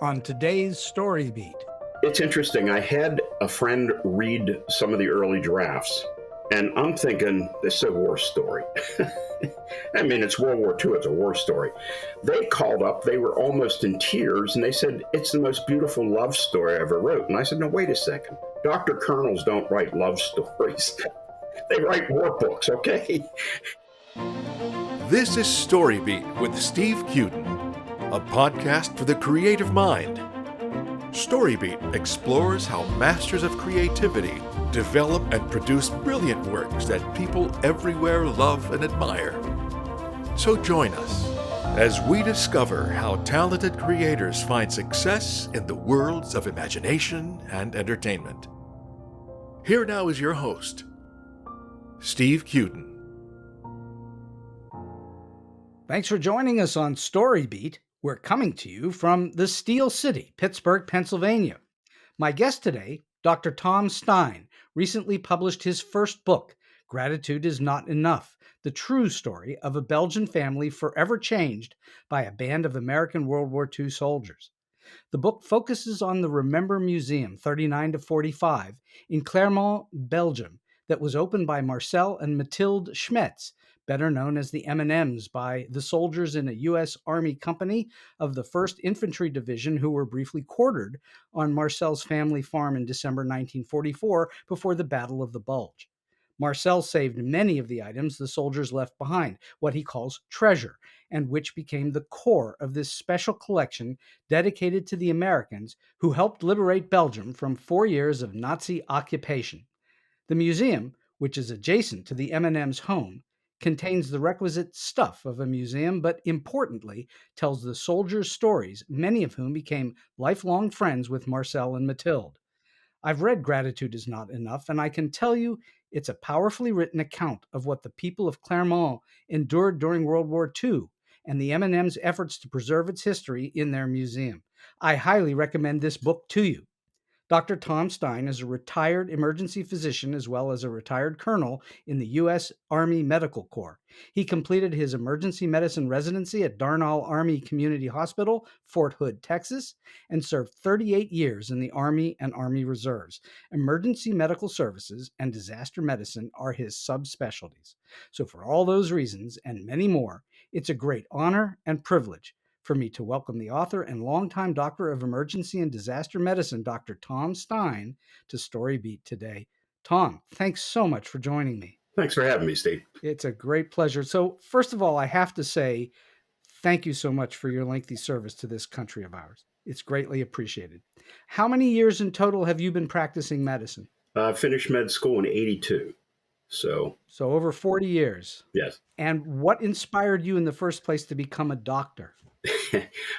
on today's StoryBeat. It's interesting. I had a friend read some of the early drafts, and I'm thinking, this is a war story. I mean, it's World War II, it's a war story. They called up, they were almost in tears, and they said, it's the most beautiful love story I ever wrote. And I said, no, wait a second. Dr. Colonels don't write love stories. They write war books, okay? This is StoryBeat with Steve Cuden, a podcast for the creative mind. StoryBeat explores how masters of creativity develop and produce brilliant works that people everywhere love and admire. So join us as we discover how talented creators find success in the worlds of imagination and entertainment. Here now is your host, Steve Cuden. Thanks for joining us on StoryBeat. We're coming to you from the Steel City, Pittsburgh, Pennsylvania. My guest today, Dr. Tom Stein, recently published his first book, Gratitude is Not Enough, the true story of a Belgian family forever changed by a band of American World War II soldiers. The book focuses on the Remember Museum 39 to 45 in Clermont, Belgium, that was opened by Marcel and Mathilde Schmetz, better known as the M&Ms, by the soldiers in a U.S. Army company of the First Infantry Division who were briefly quartered on Marcel's family farm in December 1944 before the Battle of the Bulge. Marcel saved many of the items the soldiers left behind, what he calls treasure, and which became the core of this special collection dedicated to the Americans who helped liberate Belgium from 4 years of Nazi occupation. The museum, which is adjacent to the M&M's home, contains the requisite stuff of a museum, but importantly, tells the soldiers' stories, many of whom became lifelong friends with Marcel and Mathilde. I've read Gratitude is Not Enough, and I can tell you it's a powerfully written account of what the people of Clermont endured during World War II and the M&M's efforts to preserve its history in their museum. I highly recommend this book to you. Dr. Tom Stein is a retired emergency physician as well as a retired colonel in the U.S. Army Medical Corps. He completed his emergency medicine residency at Darnall Army Community Hospital, Fort Hood, Texas, and served 38 years in the Army and Army Reserves. Emergency medical services and disaster medicine are his subspecialties. So for all those reasons and many more, it's a great honor and privilege for me to welcome the author and longtime doctor of emergency and disaster medicine, Dr. Tom Stein, to StoryBeat today. Tom, thanks so much for joining me. Thanks for having me, Steve. It's a great pleasure. So first of all, I have to say, thank you so much for your lengthy service to this country of ours. It's greatly appreciated. How many years in total have you been practicing medicine? I finished med school in 82. So over 40 years. Yes. And what inspired you in the first place to become a doctor?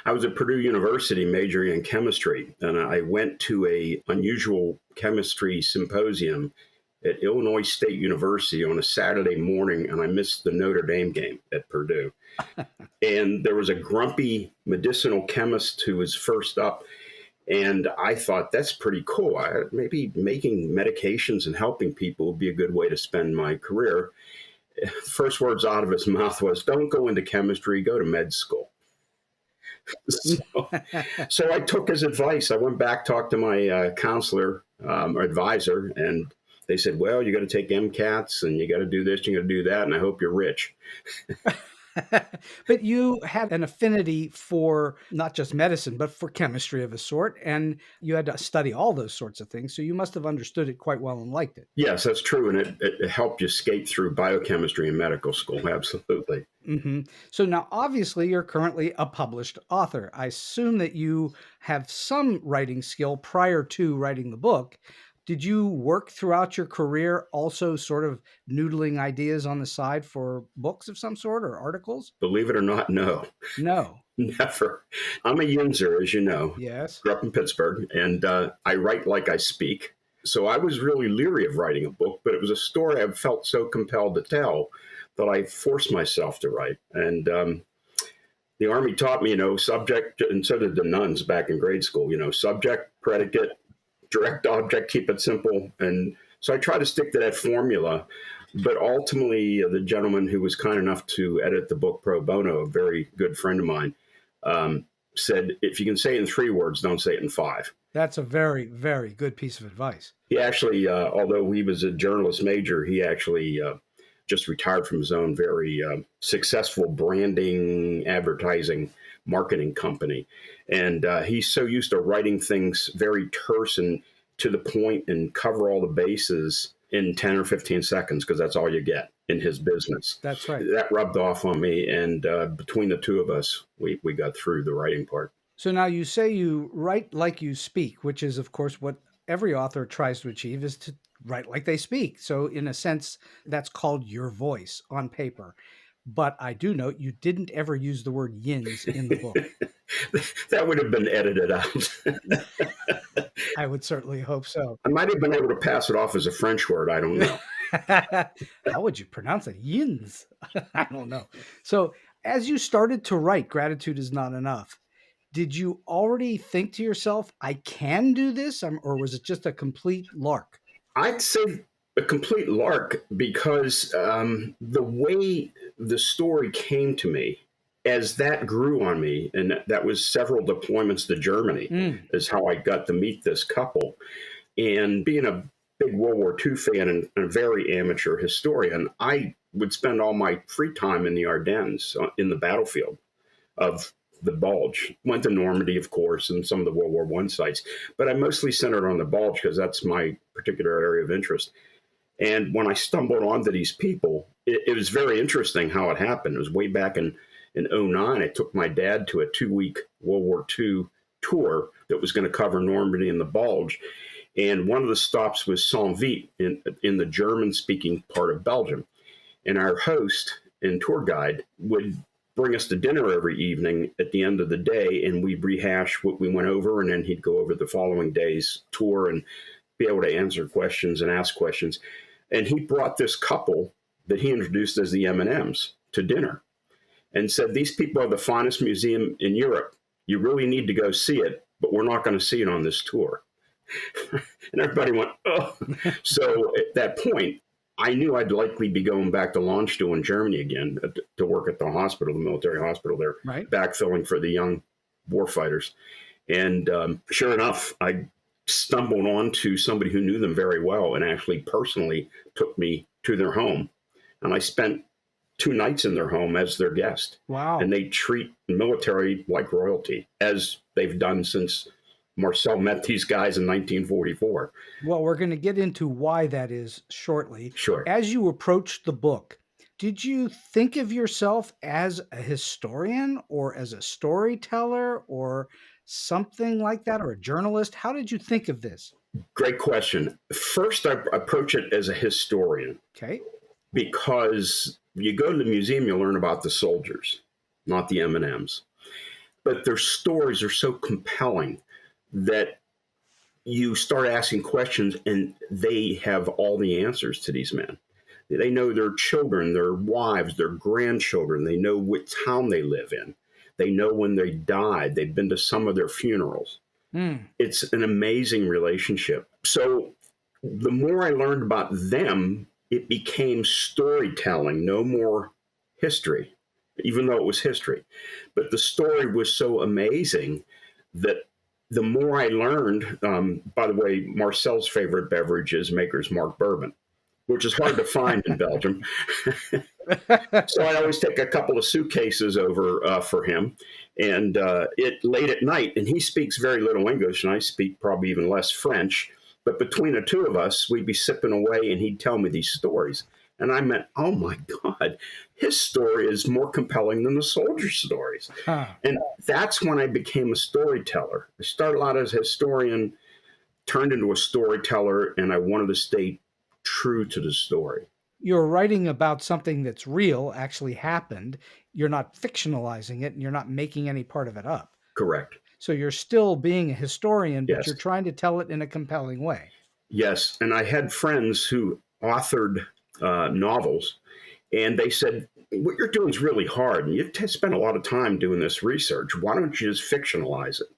I was at Purdue University majoring in chemistry, and I went to a unusual chemistry symposium at Illinois State University on a Saturday morning, and I missed the Notre Dame game at Purdue. And there was a grumpy medicinal chemist who was first up, and I thought, that's pretty cool. Maybe making medications and helping people would be a good way to spend my career. First words out of his mouth was, don't go into chemistry, go to med school. So I took his advice. I went back, talked to my counselor or advisor, and they said, well, you got to take MCATs and you got to do this, you got to do that, and I hope you're rich. But you had an affinity for not just medicine, but for chemistry of a sort, and you had to study all those sorts of things, so you must have understood it quite well and liked it. Yes, that's true, and it helped you skate through biochemistry in medical school, absolutely. Mm-hmm. So now, obviously, you're currently a published author. I assume that you have some writing skill prior to writing the book. Did you work throughout your career also sort of noodling ideas on the side for books of some sort or articles? Believe it or not, no. No. Never. I'm a Yinzer, as you know. Yes. Grew up in Pittsburgh, and I write like I speak. So I was really leery of writing a book, but it was a story I felt so compelled to tell that I forced myself to write. And the Army taught me, subject, and so did the nuns back in grade school, subject, predicate, direct object, keep it simple. And so I try to stick to that formula. But ultimately, the gentleman who was kind enough to edit the book pro bono, a very good friend of mine, said, if you can say it in 3 words, don't say it in 5. That's a very, very good piece of advice. He actually, although he was a journalist major, he actually just retired from his own very successful branding, advertising, marketing company. And he's so used to writing things very terse and to the point and cover all the bases in 10 or 15 seconds, because that's all you get in his business. That's right. That rubbed off on me. And between the two of us, we got through the writing part. So now you say you write like you speak, which is, of course, what every author tries to achieve, is to write like they speak. So in a sense, that's called your voice on paper. But I do note you didn't ever use the word yins in the book. That would have been edited out. I would certainly hope so. I might have been able to pass it off as a French word. I don't know. How would you pronounce it? Yins? I don't know. So as you started to write Gratitude Is Not Enough, did you already think to yourself, I can do this? Or was it just a complete lark? I'd say a complete lark, because the way the story came to me, as that grew on me, and that was several deployments to Germany, is how I got to meet this couple. And being a big World War II fan and a very amateur historian, I would spend all my free time in the Ardennes, in the battlefield of the Bulge. Went to Normandy, of course, and some of the World War I sites, but I mostly centered on the Bulge because that's my particular area of interest. And when I stumbled onto these people, it was very interesting how it happened. It was way back in 2009. I took my dad to a 2-week World War II tour that was going to cover Normandy and the Bulge. And one of the stops was Saint-Vit in the German-speaking part of Belgium. And our host and tour guide would bring us to dinner every evening at the end of the day, and we'd rehash what we went over, and then he'd go over the following day's tour and be able to answer questions and ask questions. And he brought this couple that he introduced as the M&Ms to dinner and said, these people are the finest museum in Europe. You really need to go see it, but we're not going to see it on this tour. And everybody went, oh. So at that point, I knew I'd likely be going back to Landstuhl in Germany again to work at the hospital, the military hospital there, right, backfilling for the young warfighters. And sure enough, I stumbled onto somebody who knew them very well and actually personally took me to their home. And I spent 2 nights in their home as their guest. Wow. And they treat military like royalty, as they've done since Marcel met these guys in 1944. Well, we're going to get into why that is shortly. Sure. As you approached the book, did you think of yourself as a historian or as a storyteller or something like that, or a journalist? How did you think of this? Great question. First, I approach it as a historian. Okay. Because you go to the museum, you learn about the soldiers, not the M&Ms. But their stories are so compelling that you start asking questions, and they have all the answers to these men. They know their children, their wives, their grandchildren. They know what town they live in. They know when they died. They've been to some of their funerals. It's an amazing relationship. So the more I learned about them, it became storytelling, no more history, even though it was history. But the story was so amazing that the more I learned, by the way, Marcel's favorite beverage is Maker's Mark Bourbon, which is hard to find in Belgium. So I always take a couple of suitcases over for him. And late at night, and he speaks very little English, and I speak probably even less French. But between the two of us, we'd be sipping away, and he'd tell me these stories. And I meant, oh, my God, his story is more compelling than the soldiers' stories. Huh. And that's when I became a storyteller. I started out as a historian, turned into a storyteller, and I wanted to stay true to the story. You're writing about something that's real, actually happened. You're not fictionalizing it, and you're not making any part of it up. Correct. So you're still being a historian, but yes. You're trying to tell it in a compelling way. Yes. And I had friends who authored novels, and they said, what you're doing is really hard, and you've spent a lot of time doing this research. Why don't you just fictionalize it?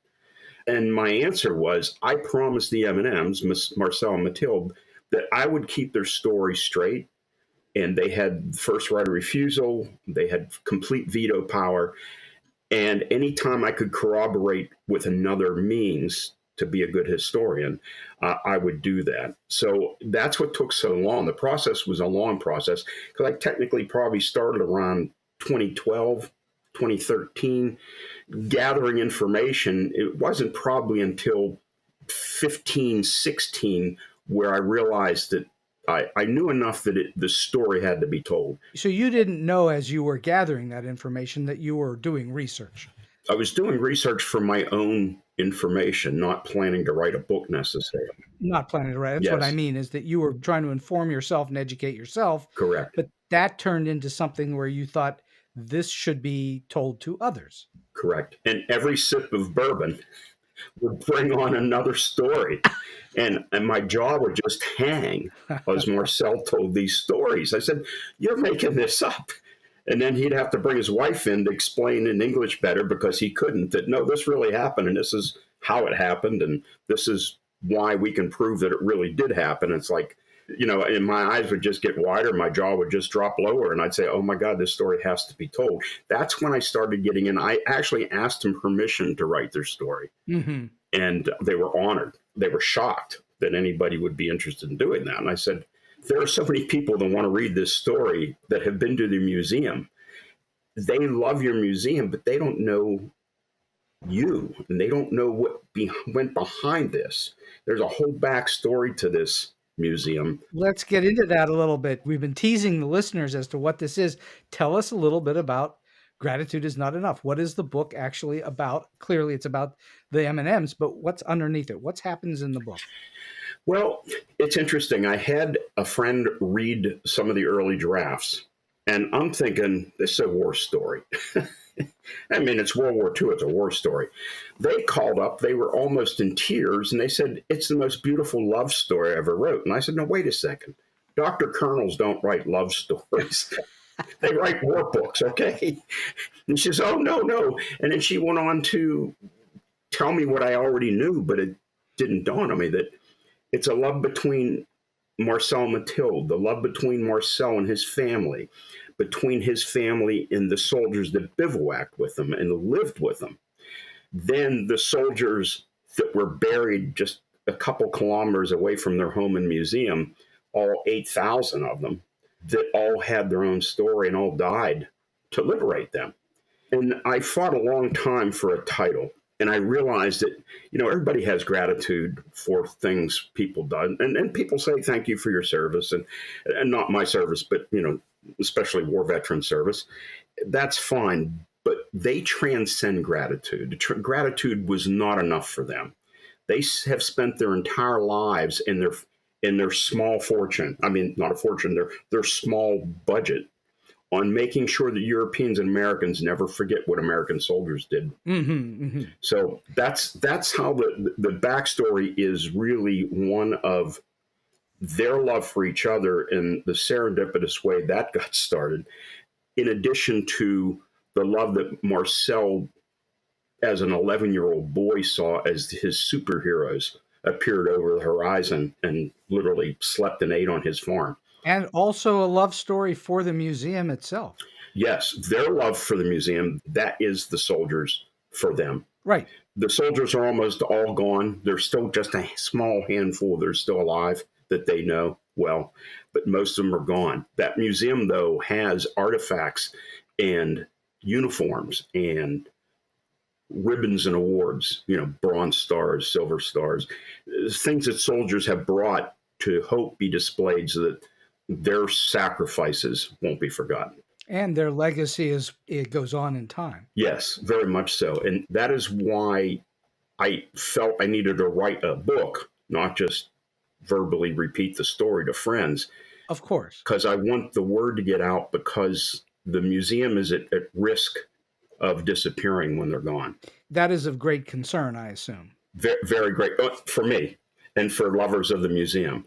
And my answer was, I promised the M&Ms, Marcel and Mathilde, that I would keep their story straight. And they had first right of refusal. They had complete veto power. And anytime I could corroborate with another means to be a good historian, I would do that. So that's what took so long. The process was a long process because I technically probably started around 2012, 2013, gathering information. It wasn't probably until 15, 16 where I realized that I knew enough that the story had to be told. So you didn't know as you were gathering that information that you were doing research? I was doing research for my own information, not planning to write a book necessarily. Not planning to write. That's what I mean, is that you were trying to inform yourself and educate yourself. Correct. But that turned into something where you thought this should be told to others. Correct. And every sip of bourbon would bring on another story. And my jaw would just hang as Marcel told these stories. I said, "You're making this up." And then he'd have to bring his wife in to explain in English better because he couldn't, that no, this really happened and this is how it happened and this is why we can prove that it really did happen. It's like, and my eyes would just get wider, my jaw would just drop lower, and I'd say, "Oh my God, this story has to be told." That's when I started getting in. I actually asked them permission to write their story, and they were honored. They were shocked that anybody would be interested in doing that. And I said, there are so many people that want to read this story that have been to the museum. They love your museum, but they don't know you, and they don't know what went behind this. There's a whole backstory to this museum. Let's get into that a little bit. We've been teasing the listeners as to what this is. Tell us a little bit about Gratitude is Not Enough. What is the book actually about? Clearly, it's about the M&Ms, but what's underneath it? What happens in the book? Well, it's interesting. I had a friend read some of the early drafts, and I'm thinking, this is a war story. I mean, it's World War II. It's a war story. They called up. They were almost in tears, and they said, "It's the most beautiful love story I ever wrote." And I said, "No, wait a second. Dr. Colonels don't write love stories. They write war books, okay?" And she says, "Oh, no." And then she went on to tell me what I already knew, but it didn't dawn on me that it's a love between Marcel and Mathilde, the love between Marcel and his family, between his family and the soldiers that bivouacked with them and lived with them. Then the soldiers that were buried just a couple kilometers away from their home and museum, all 8,000 of them, that all had their own story and all died to liberate them. And I fought a long time for a title. And I realized that, everybody has gratitude for things people done. And people say, "Thank you for your service." And not my service, but, especially war veteran service. That's fine. But they transcend gratitude. Gratitude was not enough for them. They have spent their entire lives in their small fortune. I mean, not a fortune, their small budget, on making sure that Europeans and Americans never forget what American soldiers did. So that's how the backstory is really one of their love for each other and the serendipitous way that got started, in addition to the love that Marcel, as an 11-year-old boy, saw as his superheroes appeared over the horizon and literally slept and ate on his farm. And also a love story for the museum itself. Yes, their love for the museum, that is the soldiers for them. Right. The soldiers are almost all gone. There's still just a small handful that are still alive that they know well, but most of them are gone. That museum, though, has artifacts and uniforms and ribbons and awards, bronze stars, silver stars, things that soldiers have brought to hope be displayed so that their sacrifices won't be forgotten. And their legacy it goes on in time. Yes, very much so. And that is why I felt I needed to write a book, not just verbally repeat the story to friends. Of course. Because I want the word to get out, because the museum is at risk of disappearing when they're gone. That is of great concern, I assume. Very, very great for me and for lovers of the museum.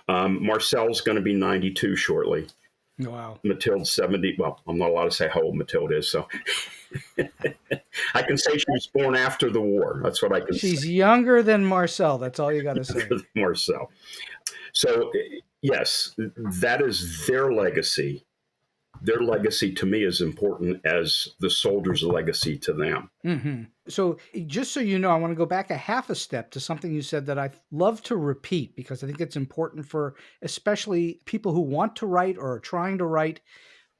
Marcel's going to be 92 shortly. Wow. Mathilde's 70. Well, I'm not allowed to say how old Mathilde is, so I can say she was born after the war. That's what I can say. She's younger than Marcel. That's all you got to say. Marcel. So, yes, that is their legacy their legacy to me is important as the soldiers' legacy to them. Mm-hmm. So just so you know, I want to go back a half a step to something you said that I love to repeat because I think it's important for especially people who want to write or are trying to write.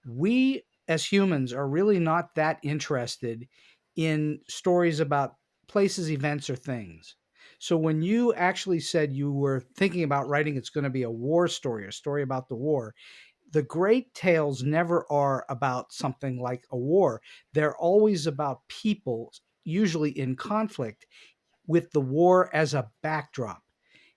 We as humans are really not that interested in stories about places, events, or things. So when you actually said you were thinking about writing, it's going to be a war story, a story about the war, the great tales never are about something like a war. They're always about people, usually in conflict, with the war as a backdrop.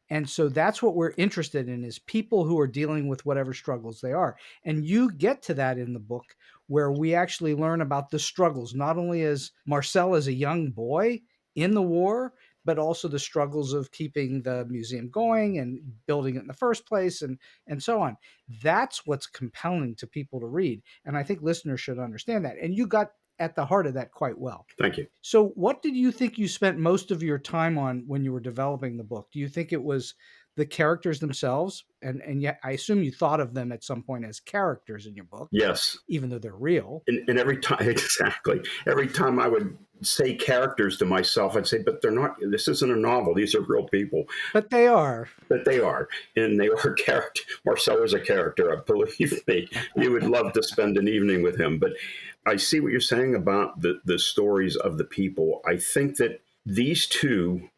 And so that's what we're interested in is people who are dealing with whatever struggles they are. And you get to that in the book where we actually learn about the struggles, not only as Marcel as a young boy in the war, but also the struggles of keeping the museum going and building it in the first place and so on. That's what's compelling to people to read. And I think listeners should understand that. And you got at the heart of that quite well. Thank you. So, what did you think you spent most of your time on when you were developing the book? Do you think it was the characters themselves? And yet, I assume you thought of them at some point as characters in your book. Yes. Even though they're real. And every time, exactly. Every time I would say characters to myself, I'd say, but they're not, this isn't a novel. These are real people. But they are. But they are. And they are character. Marcel is a character, believe me. You would love to spend an evening with him. But I see what you're saying about the stories of the people. I think that these two,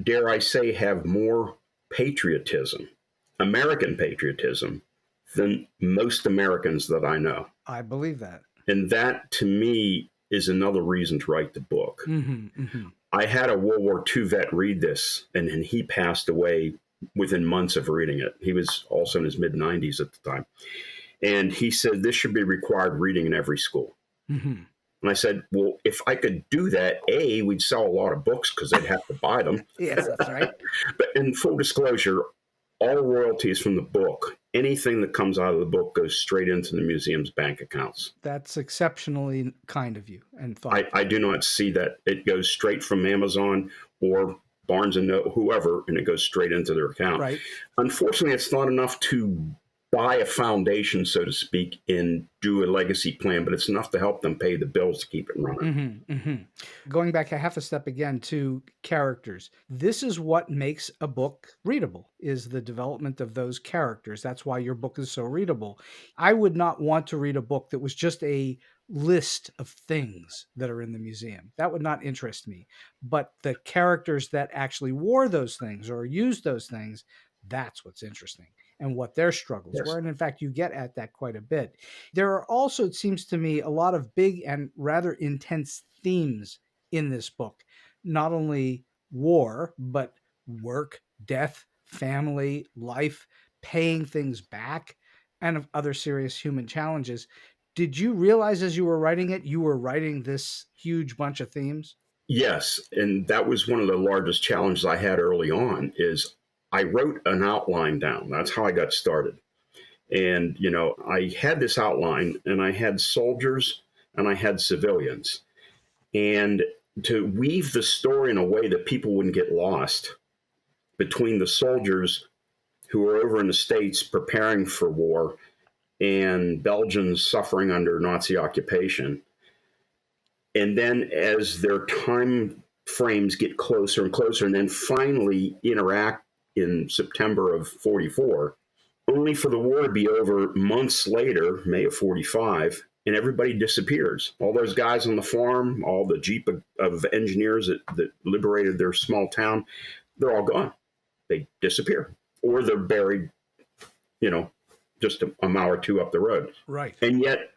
dare I say, have more patriotism, American patriotism, than most Americans that I know. I believe that. And that, to me, is another reason to write the book. Mm-hmm, mm-hmm. I had a World War II vet read this, and he passed away within months of reading it. He was also in his mid-90s at the time. And he said, this should be required reading in every school. Mm-hmm. And I said, well, if I could do that, A, we'd sell a lot of books because they'd have to buy them. Yes, that's right. But in full disclosure, all royalties from the book, anything that comes out of the book goes straight into the museum's bank accounts. That's exceptionally kind of you and thoughtful. I do not see that. It goes straight from Amazon or Barnes & Noble, whoever, and it goes straight into their account. Right. Unfortunately, it's not enough to buy a foundation, so to speak, and do a legacy plan, but it's enough to help them pay the bills to keep it running. Mm-hmm, mm-hmm. Going back a half a step again to characters. This is what makes a book readable, is the development of those characters. That's why your book is so readable. I would not want to read a book that was just a list of things that are in the museum. That would not interest me. But the characters that actually wore those things or used those things, that's what's interesting. And what their struggles were. And in fact, you get at that quite a bit. There are also, it seems to me, a lot of big and rather intense themes in this book. Not only war, but work, death, family, life, paying things back, and of other serious human challenges. Did you realize as you were writing it, you were writing this huge bunch of themes? Yes. And that was one of the largest challenges I had early on is I wrote an outline down. That's how I got started. And, I had this outline and I had soldiers and I had civilians. And to weave the story in a way that people wouldn't get lost between the soldiers who were over in the States preparing for war and Belgians suffering under Nazi occupation. And then as their time frames get closer and closer and then finally interact in September of 44, only for the war to be over months later, May of 45, and everybody disappears. All those guys on the farm, all the jeep of engineers that liberated their small town, they're all gone. They disappear. Or they're buried, just a mile or two up the road. Right. And yet,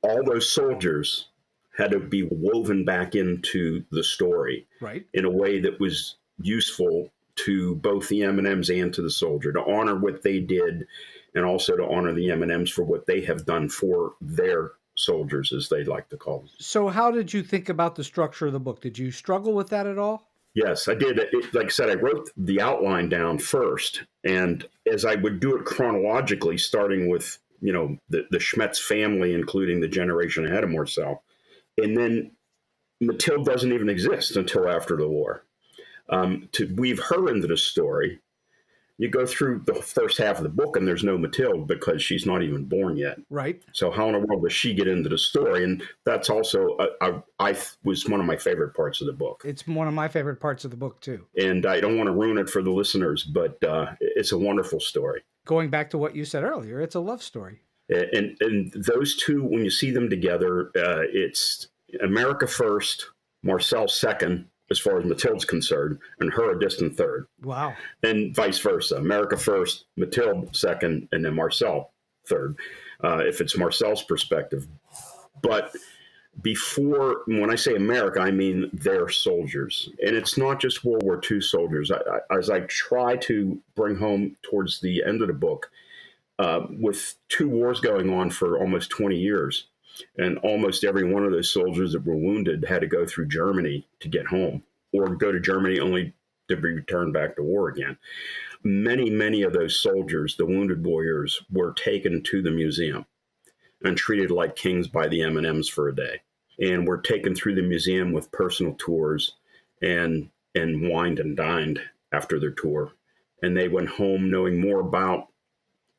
all those soldiers had to be woven back into the story in a way that was useful to both the M&Ms and to the soldier, to honor what they did and also to honor the M&Ms for what they have done for their soldiers, as they like to call them. So how did you think about the structure of the book? Did you struggle with that at all? Yes, I did. Like I said, I wrote the outline down first. And as I would do it chronologically, starting with, the Schmetz family, including the generation ahead of Marcel. And then Mathilde doesn't even exist until after the war. To weave her into the story, you go through the first half of the book and there's no Mathilde because she's not even born yet. Right. So how in the world does she get into the story? And that's also, was one of my favorite parts of the book. It's one of my favorite parts of the book, too. And I don't want to ruin it for the listeners, but it's a wonderful story. Going back to what you said earlier, it's a love story. And those two, when you see them together, it's America first, Marcel second, as far as Mathilde's concerned, and her a distant third. Wow. And vice versa. America first, Mathilde second, and then Marcel third, if it's Marcel's perspective. But before, when I say America, I mean their soldiers. And it's not just World War II soldiers. As I try to bring home towards the end of the book, with two wars going on for almost 20 years, and almost every one of those soldiers that were wounded had to go through Germany to get home, or go to Germany only to be returned back to war again. Many of those soldiers, the wounded warriors, were taken to the museum and treated like kings by the M&Ms for a day, and were taken through the museum with personal tours and wined and dined after their tour. And they went home knowing more about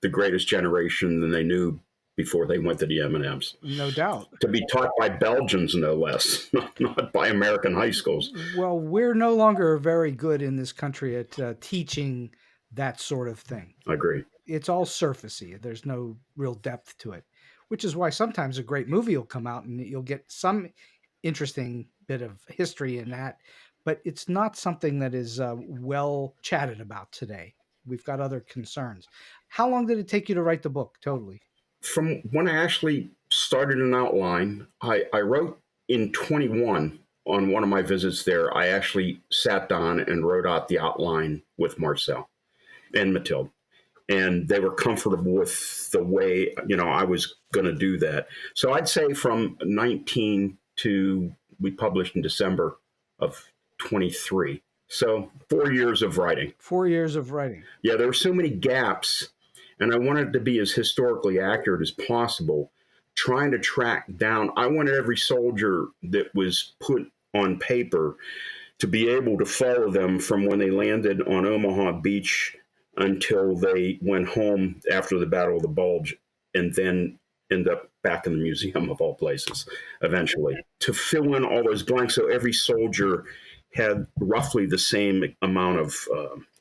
the greatest generation than they knew before they went to the M&Ms. No doubt. To be taught by Belgians, no less, not by American high schools. Well, we're no longer very good in this country at teaching that sort of thing. I agree. It's all surfacey. There's no real depth to it, which is why sometimes a great movie will come out and you'll get some interesting bit of history in that, but it's not something that is well chatted about today. We've got other concerns. How long did it take you to write the book, totally? From when I actually started an outline, I wrote in 21 on one of my visits there. I actually sat down and wrote out the outline with Marcel and Mathilde, and they were comfortable with the way, I was going to do that. So I'd say from 19 to we published in December of 23. So 4 years of writing. 4 years of writing. Yeah, there were so many gaps, and I wanted to be as historically accurate as possible, trying to track down. I wanted every soldier that was put on paper to be able to follow them from when they landed on Omaha Beach until they went home after the Battle of the Bulge, and then end up back in the museum of all places eventually, to fill in all those blanks so every soldier had roughly the same amount of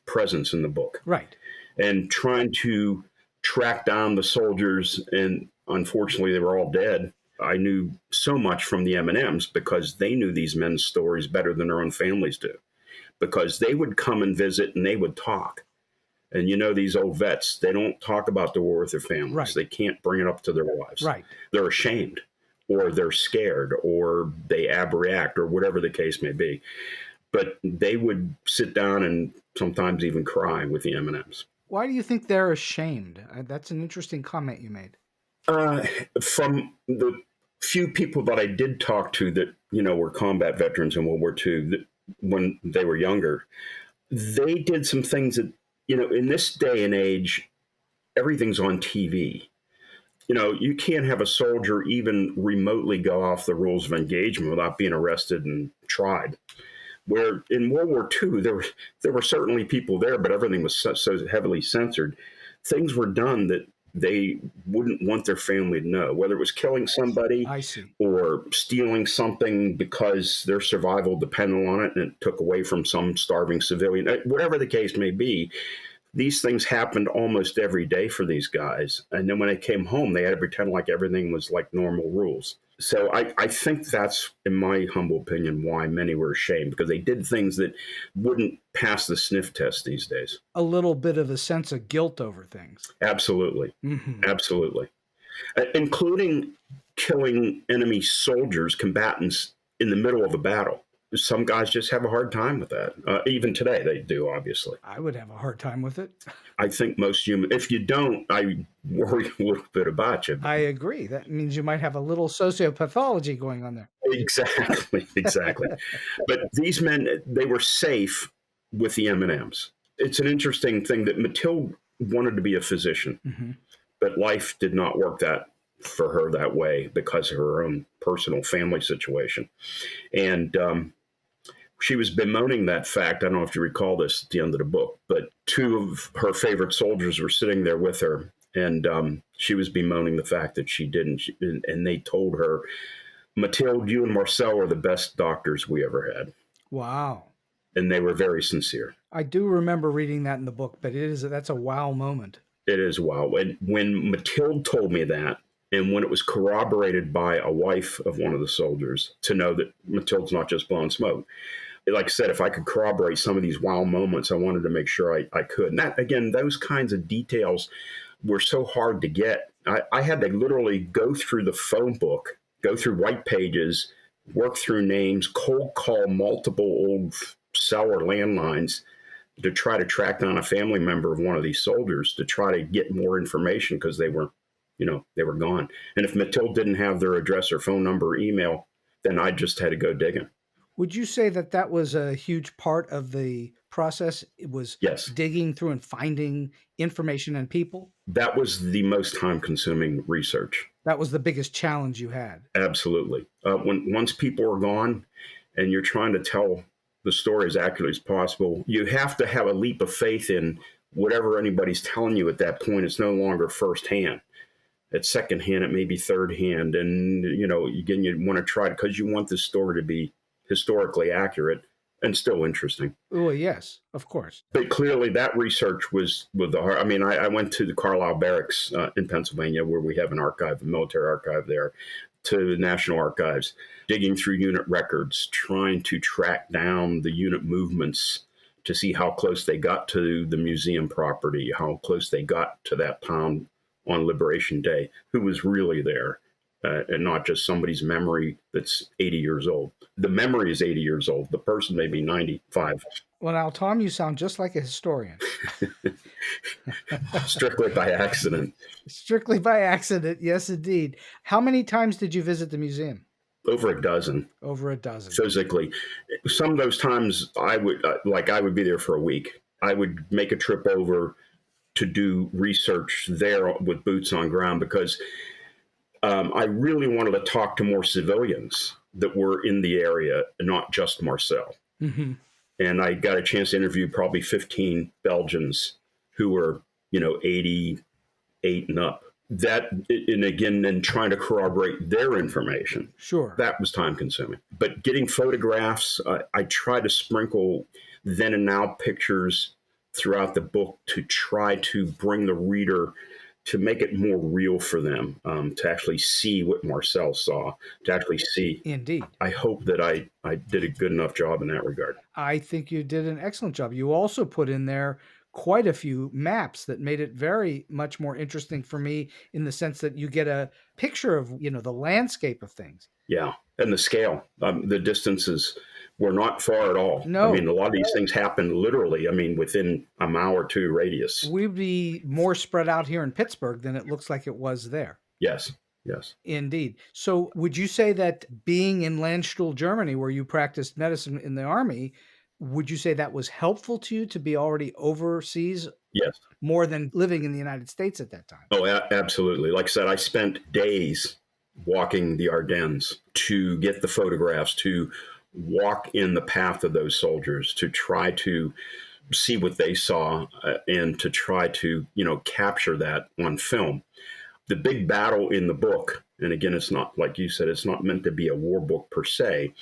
presence in the book. Right. And trying to track down the soldiers, and unfortunately they were all dead. I knew so much from the M&Ms because they knew these men's stories better than their own families do, because they would come and visit and they would talk. And these old vets, they don't talk about the war with their families. Right. They can't bring it up to their wives. Right. They're ashamed, or they're scared, or they abreact, or whatever the case may be. But they would sit down and sometimes even cry with the M&Ms. Why do you think they're ashamed? That's an interesting comment you made. From the few people that I did talk to that, were combat veterans in World War II, that when they were younger, they did some things that, in this day and age, everything's on TV. You can't have a soldier even remotely go off the rules of engagement without being arrested and tried. Where in World War II, there were certainly people there, but everything was so heavily censored. Things were done that they wouldn't want their family to know, whether it was killing somebody or stealing something because their survival depended on it and it took away from some starving civilian. Whatever the case may be, these things happened almost every day for these guys. And then when they came home, they had to pretend like everything was like normal rules. So I think that's, in my humble opinion, why many were ashamed, because they did things that wouldn't pass the sniff test these days. A little bit of a sense of guilt over things. Absolutely. Mm-hmm. Absolutely. Including killing enemy soldiers, combatants, in the middle of a battle. Some guys just have a hard time with that. Even today, they do, obviously. I would have a hard time with it. I think most human, if you don't, I worry a little bit about you. I agree. That means you might have a little sociopathology going on there. Exactly. But these men, they were safe with the M&Ms. It's an interesting thing that Mathilde wanted to be a physician, mm-hmm. but life did not work that for her that way because of her own personal family situation. And She was bemoaning that fact. I don't know if you recall this at the end of the book, but two of her favorite soldiers were sitting there with her, and she was bemoaning the fact that she didn't. And they told her, Mathilde, you and Marcel are the best doctors we ever had. Wow. And they were very sincere. I do remember reading that in the book, but that's a wow moment. It is wow. And when Mathilde told me that, and when it was corroborated by a wife of one of the soldiers to know that Mathilde's not just blowing smoke, like I said, if I could corroborate some of these wow moments, I wanted to make sure I could. And that, again, those kinds of details were so hard to get. I had to literally go through the phone book, go through white pages, work through names, cold call multiple old cell or landlines to try to track down a family member of one of these soldiers to try to get more information, because they were gone. And if Mathilde didn't have their address or phone number or email, then I just had to go digging. Would you say that was a huge part of the process? It was Yes. Digging through and finding information and people? That was the most time-consuming research. That was the biggest challenge you had? Absolutely. Once people are gone and you're trying to tell the story as accurately as possible, you have to have a leap of faith in whatever anybody's telling you at that point. It's no longer firsthand. It's secondhand, it may be thirdhand. And, again, you want to try it because you want the story to be historically accurate and still interesting. Oh, yes, of course. But clearly that research was with the heart. I mean, I went to the Carlisle Barracks in Pennsylvania, where we have an archive, a military archive there, to the National Archives, digging through unit records, trying to track down the unit movements to see how close they got to the museum property, how close they got to that town on Liberation Day, who was really there. And not just somebody's memory that's 80 years old. The memory is 80 years old. The person may be 95. Well, now, Tom, you sound just like a historian. Strictly by accident. Strictly by accident, yes, indeed. How many times did you visit the museum? Over a dozen. Over a dozen. Physically. Some of those times I would be there for a week. I would make a trip over to do research there with boots on ground, because I really wanted to talk to more civilians that were in the area, not just Marcel. Mm-hmm. And I got a chance to interview probably 15 Belgians who were, 88 and up. That, and again, then trying to corroborate their information. Sure. That was time consuming. But getting photographs, I tried to sprinkle then and now pictures throughout the book to try to bring the reader, to make it more real for them, to actually see what Marcel saw, to actually see. Indeed. I hope that I did a good enough job in that regard. I think you did an excellent job. You also put in there quite a few maps that made it very much more interesting for me, in the sense that you get a picture of, the landscape of things. Yeah. And the scale, the distances were not far at all. No. I mean, a lot of these things happen literally, within a mile or two radius. We'd be more spread out here in Pittsburgh than it looks like it was there. Yes. Indeed. So would you say that being in Landstuhl, Germany, where you practiced medicine in the Army, would you say that was helpful to you to be already overseas? Yes. More than living in the United States at that time? Oh, absolutely. Like I said, I spent days walking the Ardennes to get the photographs, to walk in the path of those soldiers, to try to see what they saw, and to try to, capture that on film. The big battle in the book, and again, it's not, like you said, it's not meant to be a war book per se,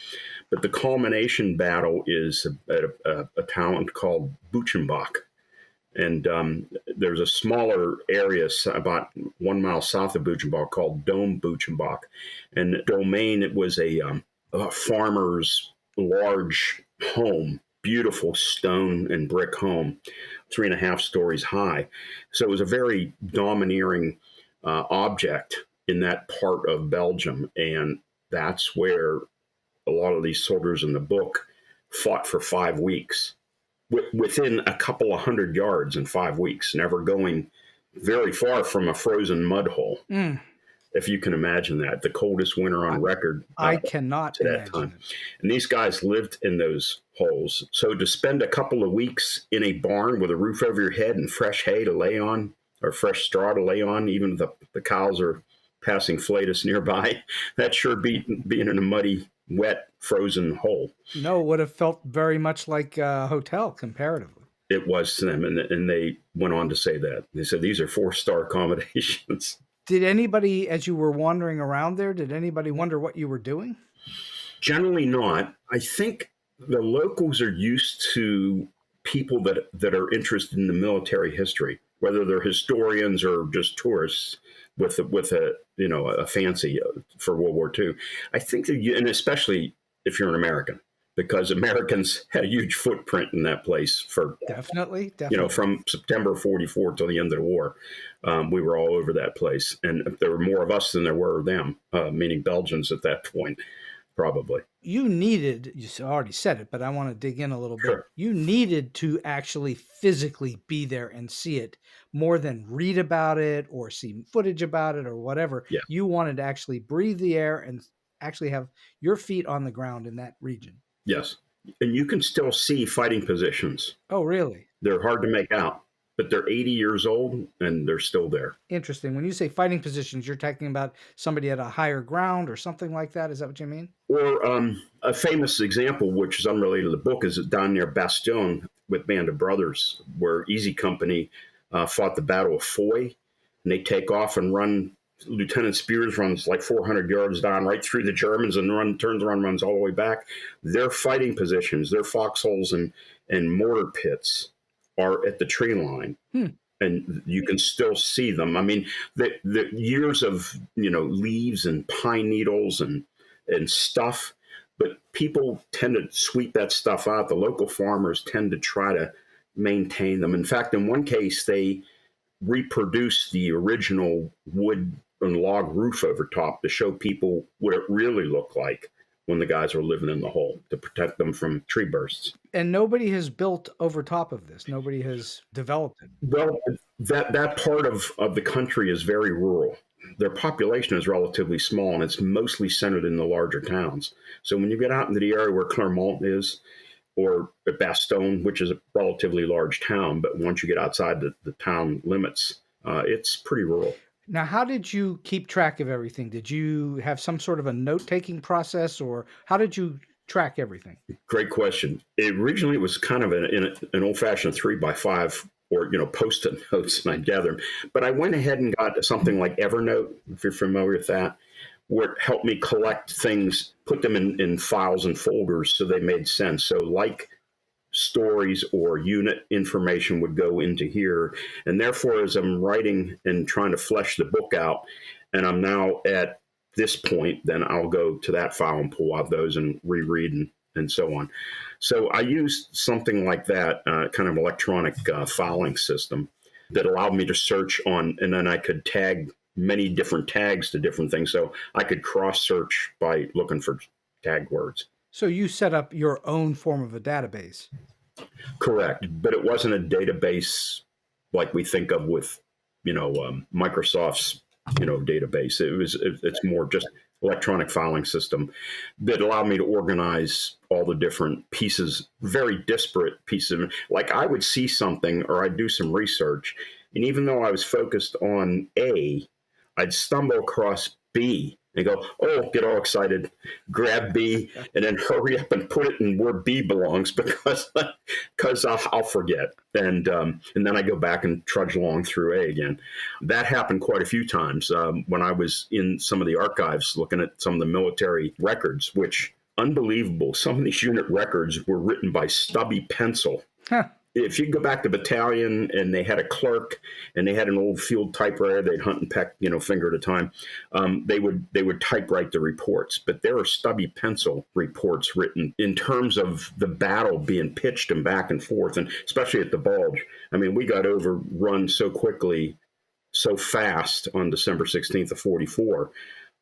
but the culmination battle is at a town called Buchenbach. And there's a smaller area about 1 mile south of Buchenbach called Dome Buchenbach. And Domain, it was a farmer's large home, beautiful stone and brick home, 3.5 stories high. So it was a very domineering object in that part of Belgium. And that's where a lot of these soldiers in the book fought for 5 weeks, within a couple of 100 yards in 5 weeks, never going very far from a frozen mud hole. If you can imagine that, the coldest winter on record. I cannot imagine that time. And these guys lived in those holes. So to spend a couple of weeks in a barn with a roof over your head and fresh hay to lay on, or fresh straw to lay on, even the cows are passing flatus nearby, that sure beat being in a muddy wet, frozen hole. No, it would have felt very much like a hotel comparatively. It was to them, and they went on to say that. They said these are 4-star accommodations. Did anybody, as you were wandering around there, did anybody wonder what you were doing? Generally not. I think the locals are used to people that are interested in the military history, whether they're historians or just tourists with a fancy for World War II. I think that and especially if you're an American, because Americans had a huge footprint in that place for Definitely. From September 44 till the end of the war. We were all over that place, and there were more of us than there were of them, meaning Belgians at that point. Probably. You already said it, but I want to dig in a little Sure. bit. You needed to actually physically be there and see it more than read about it or see footage about it or whatever. Yeah. You wanted to actually breathe the air and actually have your feet on the ground in that region. Yes. And you can still see fighting positions. Oh, really? They're hard to make out, but they're 80 years old and they're still there. Interesting. When you say fighting positions, you're talking about somebody at a higher ground or something like that? Is that what you mean? Or a famous example, which is unrelated to the book, is down near Bastogne with Band of Brothers, where Easy Company fought the Battle of Foy, and they take off and run. Lieutenant Spears runs like 400 yards down right through the Germans and turns around, runs all the way back. Their fighting positions, their foxholes and mortar pits are at the tree line. And you can still see them. I mean, the years of, leaves and pine needles and stuff, but people tend to sweep that stuff out. The local farmers tend to try to maintain them. In fact, in one case, they reproduced the original wood and log roof over top to show people what it really looked like when the guys were living in the hole, to protect them from tree bursts. And nobody has built over top of this. Nobody has developed it. Well, that part of the country is very rural. Their population is relatively small, and it's mostly centered in the larger towns. So when you get out into the area where Clermont is, or at Bastogne, which is a relatively large town, but once you get outside the town limits, it's pretty rural. Now, how did you keep track of everything? Did you have some sort of a note-taking process, or how did you track everything? Great question. Originally, it was kind of an old-fashioned 3x5 or, Post-it notes, and I'd gather them. But I went ahead and got something like Evernote, if you're familiar with that, where it helped me collect things, put them in files and folders so they made sense. So like stories or unit information would go into here. And therefore, as I'm writing and trying to flesh the book out, and I'm now at this point, then I'll go to that file and pull out those and reread and so on. So I used something like that, kind of electronic filing system that allowed me to search on, and then I could tag many different tags to different things. So I could cross-search by looking for tag words. So you set up your own form of a database. Correct. But it wasn't a database like we think of with, Microsoft's, database. It's more just electronic filing system that allowed me to organize all the different pieces, very disparate pieces. Like I would see something or I'd do some research, and even though I was focused on A, I'd stumble across B and go, oh, get all excited, grab B, and then hurry up and put it in where B belongs because I'll forget. And then I go back and trudge along through A again. That happened quite a few times when I was in some of the archives looking at some of the military records, which, unbelievable, some of these unit records were written by stubby pencil. Huh. If you go back to battalion and they had a clerk and they had an old field typewriter, they'd hunt and peck, finger at a time. They would typewrite the reports, but there are stubby pencil reports written in terms of the battle being pitched and back and forth, and especially at the Bulge. I mean, we got overrun so quickly, so fast on December 16th of 44.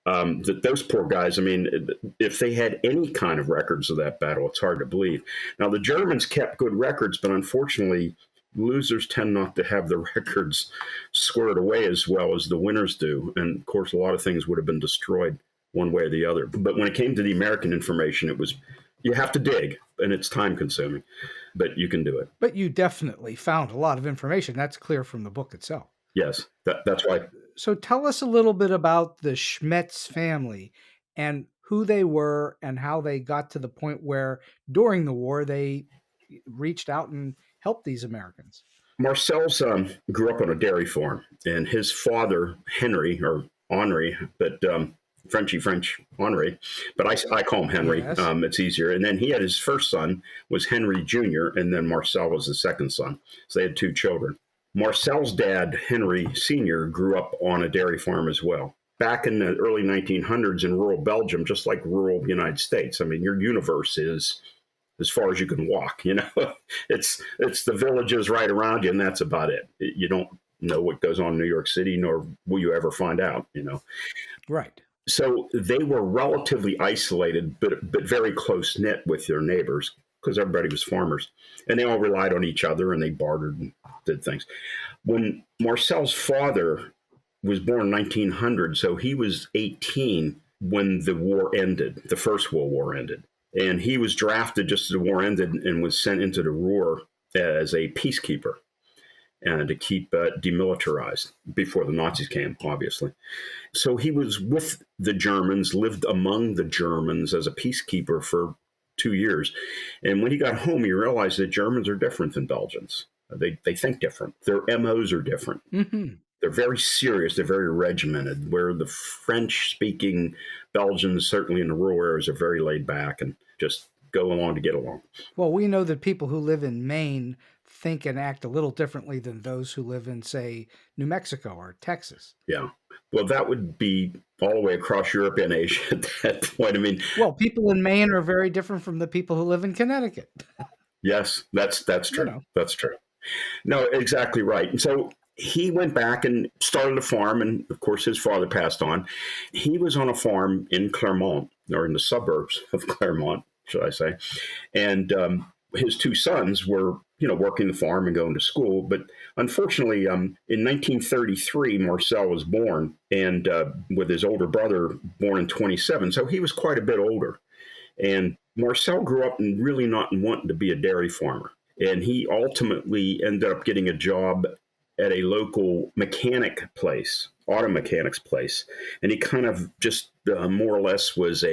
That those poor guys, I mean, if they had any kind of records of that battle, it's hard to believe. Now, the Germans kept good records, but unfortunately, losers tend not to have the records squared away as well as the winners do. And of course, a lot of things would have been destroyed one way or the other. But when it came to the American information, you have to dig, and it's time consuming, but you can do it. But you definitely found a lot of information. That's clear from the book itself. Yes, that's why. So tell us a little bit about the Schmetz family and who they were and how they got to the point where during the war they reached out and helped these Americans. Marcel's grew up on a dairy farm, and his father, Henry, or Henri, but French Henri, but I call him Henry. Yes. It's easier. And then he had his first son was Henry Jr., and then Marcel was the second son. So they had two children. Marcel's dad, Henry Sr., grew up on a dairy farm as well. Back in the early 1900s in rural Belgium, just like rural United States, I mean, your universe is as far as you can walk, you know. It's the villages right around you, and that's about it. You don't know what goes on in New York City, nor will you ever find out, you know. Right. So they were relatively isolated, but very close-knit with their neighbors because everybody was farmers. And they all relied on each other, and they bartered and did things. When Marcel's father was born in 1900, so he was 18 when the war ended, the First World War ended. And he was drafted just as the war ended and was sent into the Ruhr as a peacekeeper and to keep demilitarized before the Nazis came, obviously. So he was with the Germans, lived among the Germans as a peacekeeper for 2 years. And when he got home, he realized that Germans are different than Belgians. They think different. Their MOs are different. Mm-hmm. They're very serious. They're very regimented, where the French-speaking Belgians, certainly in the rural areas, are very laid back and just go along to get along. Well, we know that people who live in Maine think and act a little differently than those who live in, say, New Mexico or Texas. Yeah. Well, that would be all the way across Europe and Asia at that point. I mean, well, people in Maine are very different from the people who live in Connecticut. Yes, that's true. You know. That's true. No, exactly right. And so he went back and started a farm, and of course his father passed on. He was on a farm in Clermont, or in the suburbs of Clermont, should I say. And his two sons were, working the farm and going to school. But unfortunately, in 1933, Marcel was born, and with his older brother born in 27. So he was quite a bit older. And Marcel grew up and really not wanting to be a dairy farmer. And he ultimately ended up getting a job at a local mechanic place, auto mechanics place. And he kind of just more or less was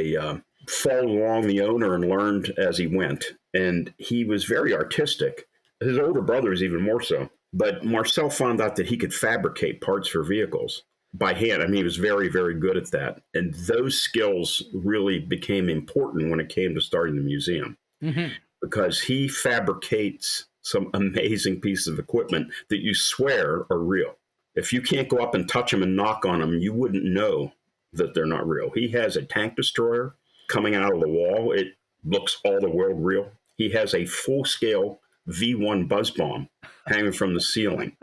followed along the owner and learned as he went. And he was very artistic. His older brother is even more so. But Marcel found out that he could fabricate parts for vehicles by hand. I mean, he was very, very good at that. And those skills really became important when it came to starting the museum. Mm-hmm. Because he fabricates some amazing pieces of equipment that you swear are real. If you can't go up and touch them and knock on them, you wouldn't know that they're not real. He has a tank destroyer coming out of the wall. It looks all the world real. He has a full-scale V1 buzz bomb hanging from the ceiling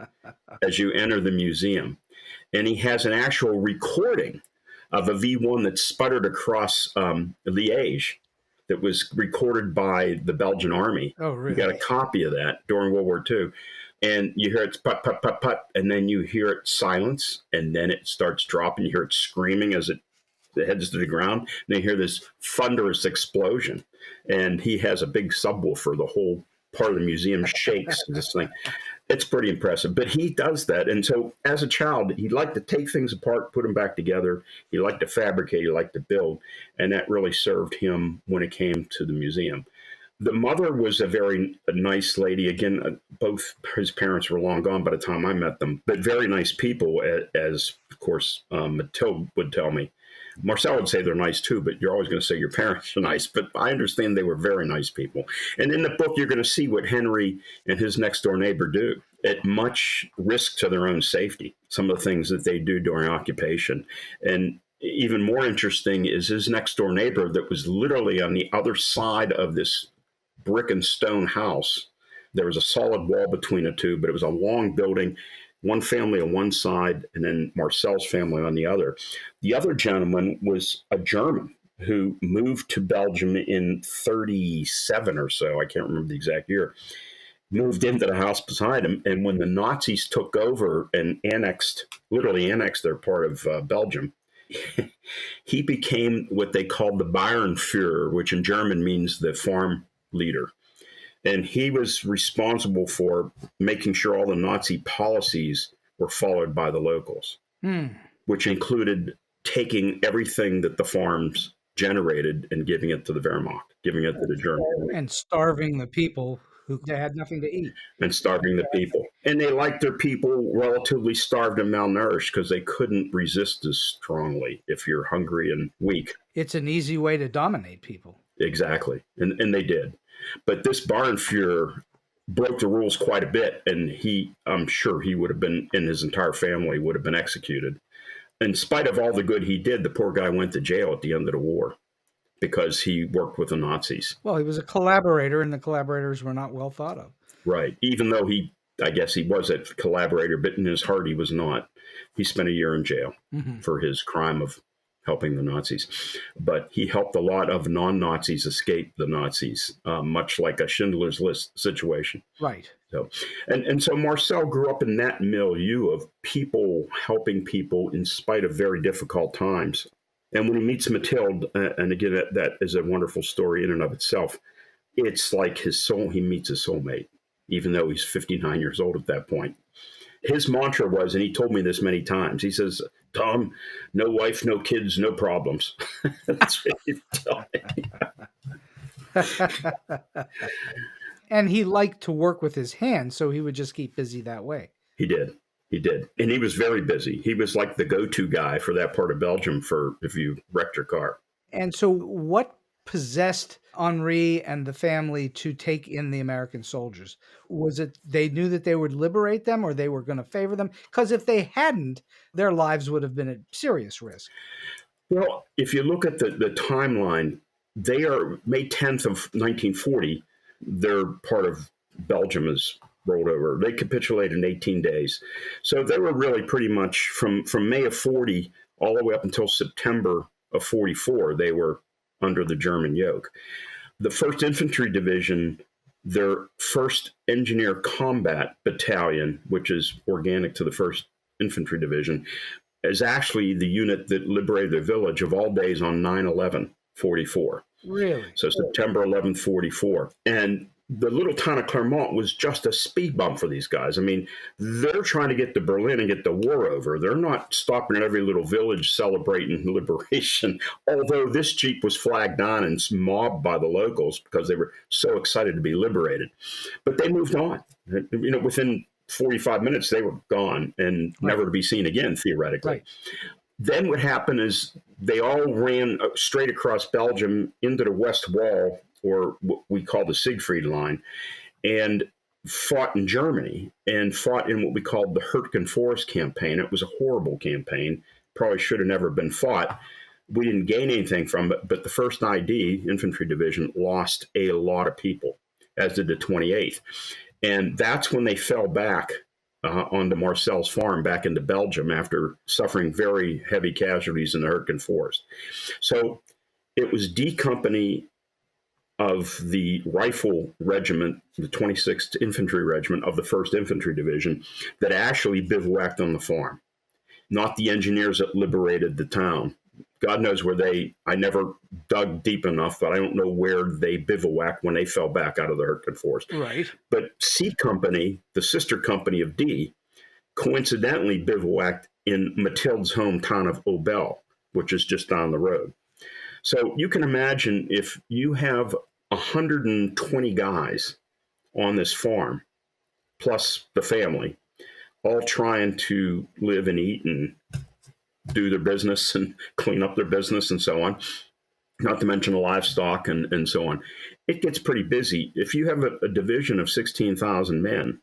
as you enter the museum. And he has an actual recording of a V1 that sputtered across Liège that was recorded by the Belgian army. Oh, really? You got a copy of that during World War II. And you hear it put, put, put, put, and then you hear it silence, and then it starts dropping. You hear it screaming as it heads to the ground. And then you hear this thunderous explosion. And he has a big subwoofer. The whole part of the museum shakes. This thing. It's pretty impressive. But he does that. And so as a child, he liked to take things apart, put them back together. He liked to fabricate. He liked to build. And that really served him when it came to the museum. The mother was a very nice lady. Again, both his parents were long gone by the time I met them, but very nice people, as of course, Mathilde would tell me. Marcel would say they're nice too, but you're always going to say your parents are nice. But I understand they were very nice people. And in the book, you're going to see what Henry and his next door neighbor do at much risk to their own safety, some of the things that they do during occupation. And even more interesting is his next door neighbor that was literally on the other side of this brick and stone house. There was a solid wall between the two, but it was a long building, one family on one side and then Marcel's family on the other. The other gentleman was a German who moved to Belgium in 37 or so. I can't remember the exact year. Moved into the house beside him. And when the Nazis took over and literally annexed their part of Belgium, he became what they called the Bauernführer, which in German means the farm leader. And he was responsible for making sure all the Nazi policies were followed by the locals, which included taking everything that the farms generated and giving it to the Wehrmacht, giving it to the Germans. And starving the people who had nothing to eat. And starving the people. And they liked their people relatively starved and malnourished because they couldn't resist as strongly if you're hungry and weak. It's an easy way to dominate people. Exactly. And they did. But this Bauernführer broke the rules quite a bit, and I'm sure he would have been, and his entire family would have been executed. In spite of all the good he did, the poor guy went to jail at the end of the war because he worked with the Nazis. Well, he was a collaborator, and the collaborators were not well thought of. Right. Even though I guess he was a collaborator, but in his heart he was not. He spent a year in jail for his crime of helping the Nazis. But he helped a lot of non-Nazis escape the Nazis, much like a Schindler's List situation. Right. So, and so Marcel grew up in that milieu of people helping people in spite of very difficult times. And when he meets Mathilde, and again, that is a wonderful story in and of itself, it's like he meets his soulmate, even though he's 59 years old at that point. His mantra was, and he told me this many times, he says, "Tom, no wife, no kids, no problems." That's what he told me. And he liked to work with his hands, so he would just keep busy that way. He did. And he was very busy. He was like the go-to guy for that part of Belgium for if you wrecked your car. And so what possessed Henri and the family to take in the American soldiers? Was it they knew that they would liberate them, or they were going to favor them? Because if they hadn't, their lives would have been at serious risk. Well, if you look at the timeline, they are May 10th of 1940. They're part of Belgium is rolled over. They capitulated in 18 days. So they were really pretty much from May of 40 all the way up until September of 44, they were under the German yoke. The First Infantry Division, their 1st Engineer Combat Battalion, which is organic to the 1st Infantry Division, is actually the unit that liberated the village of all days on 9/11/44. Really? So September 11th, 44. And the little town of Clermont was just a speed bump for these guys. I mean, they're trying to get to Berlin and get the war over. They're not stopping at every little village celebrating liberation, although this Jeep was flagged down and mobbed by the locals because they were so excited to be liberated. But they moved on. Within 45 minutes, they were gone and never to be seen again, theoretically. Right. Then what happened is they all ran straight across Belgium into the West Wall, or what we call the Siegfried Line, and fought in Germany and fought in what we called the Hurtgen Forest campaign. It was a horrible campaign, probably should have never been fought. We didn't gain anything from it, but the 1st ID, Infantry Division, lost a lot of people, as did the 28th. And that's when they fell back onto Marcel's farm back into Belgium after suffering very heavy casualties in the Hurtgen Forest. So it was D Company of the Rifle Regiment, the 26th Infantry Regiment of the 1st Infantry Division, that actually bivouacked on the farm, not the engineers that liberated the town. God knows where I never dug deep enough, but I don't know where they bivouacked when they fell back out of the Hurtgen Forest. Right. But C Company, the sister company of D, coincidentally bivouacked in Mathilde's hometown of Obel, which is just down the road. So you can imagine if you have 120 guys on this farm, plus the family, all trying to live and eat and do their business and clean up their business and so on, not to mention the livestock and so on. It gets pretty busy. If you have a division of 16,000 men,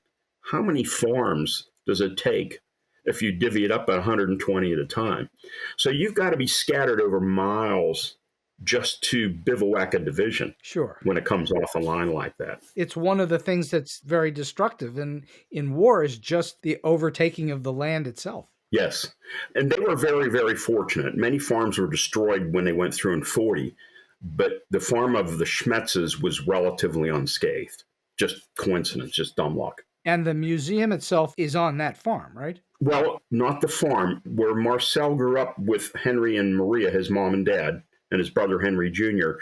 how many farms does it take if you divvy it up at 120 at a time? So you've got to be scattered over miles just to bivouac a division. Sure. When it comes off a line like that. It's one of the things that's very destructive in war is just the overtaking of the land itself. Yes. And they were very, very fortunate. Many farms were destroyed when they went through in 40, but the farm of the Schmetzes was relatively unscathed. Just coincidence, just dumb luck. And the museum itself is on that farm, right? Well, not the farm. Where Marcel grew up with Henry and Maria, his mom and dad, and his brother Henry Jr.,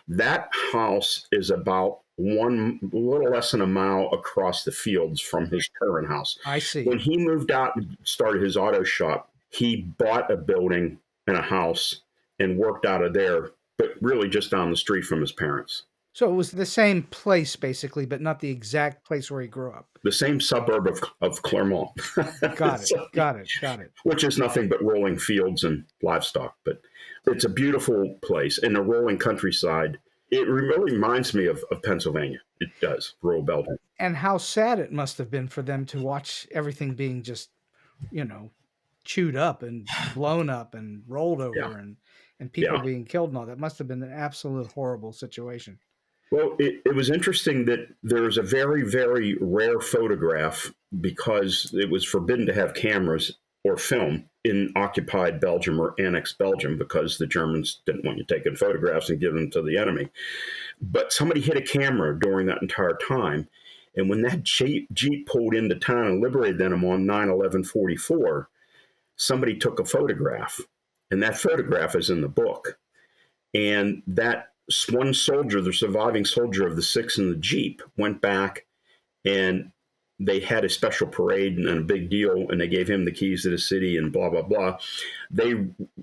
that house is about a little less than a mile across the fields from his current house. I see. When he moved out and started his auto shop, he bought a building and a house and worked out of there but really just down the street from his parents. So it was the same place, basically, but not the exact place where he grew up. The same suburb of Clermont. Got it. So, Got it. Got it. which is nothing but rolling fields and livestock. But it's a beautiful place in the rolling countryside. It really reminds me of Pennsylvania. It does, rural Belgium. And how sad it must have been for them to watch everything being just, chewed up and blown up and rolled over Yeah. and people Yeah. being killed and all that. Must have been an absolute horrible situation. Well, it was interesting that there's a very, very rare photograph because it was forbidden to have cameras or film in occupied Belgium or annexed Belgium because the Germans didn't want you taking photographs and giving them to the enemy. But somebody hit a camera during that entire time. And when that Jeep pulled into town and liberated them on 9/11/44, somebody took a photograph. And that photograph is in the book. And that one soldier, the surviving soldier of the 6 in the Jeep, went back and they had a special parade and a big deal, and they gave him the keys to the city and blah, blah, blah. They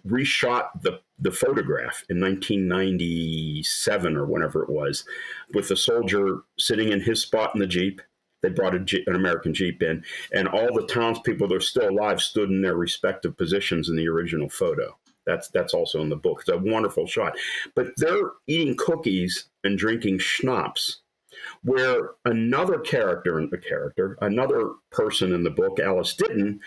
reshot the photograph in 1997 or whenever it was, with the soldier sitting in his spot in the Jeep. They brought an American Jeep in, and all the townspeople that are still alive stood in their respective positions in the original photo. That's also in the book. It's a wonderful shot. But they're eating cookies and drinking schnapps, where another another person in the book, Alice Ditton,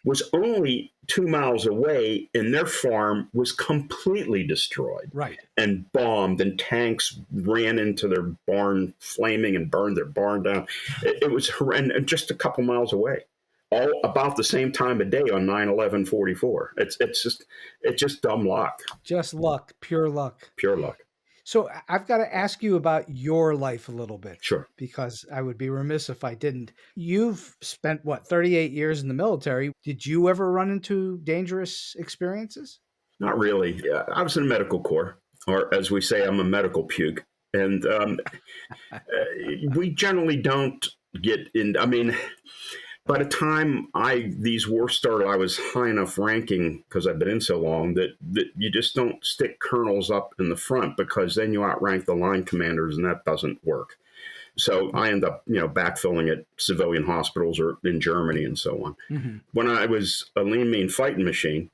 was only 2 miles away, and their farm was completely destroyed. Right. And bombed, and tanks ran into their barn, flaming, and burned their barn down. It was horrendous, just a couple miles away. All about the same time of day on 9/11/44. It's just dumb luck. Just luck, pure luck. Pure luck. So I've got to ask you about your life a little bit. Sure. Because I would be remiss if I didn't. You've spent, 38 years in the military. Did you ever run into dangerous experiences? Not really. I was in the medical corps, or as we say, I'm a medical puke. And we generally don't get in. I mean, by the time these wars started, I was high enough ranking, because I've been in so long, that you just don't stick colonels up in the front, because then you outrank the line commanders, and that doesn't work. So I end up, backfilling at civilian hospitals or in Germany and so on. Mm-hmm. When I was a lean, mean fighting machine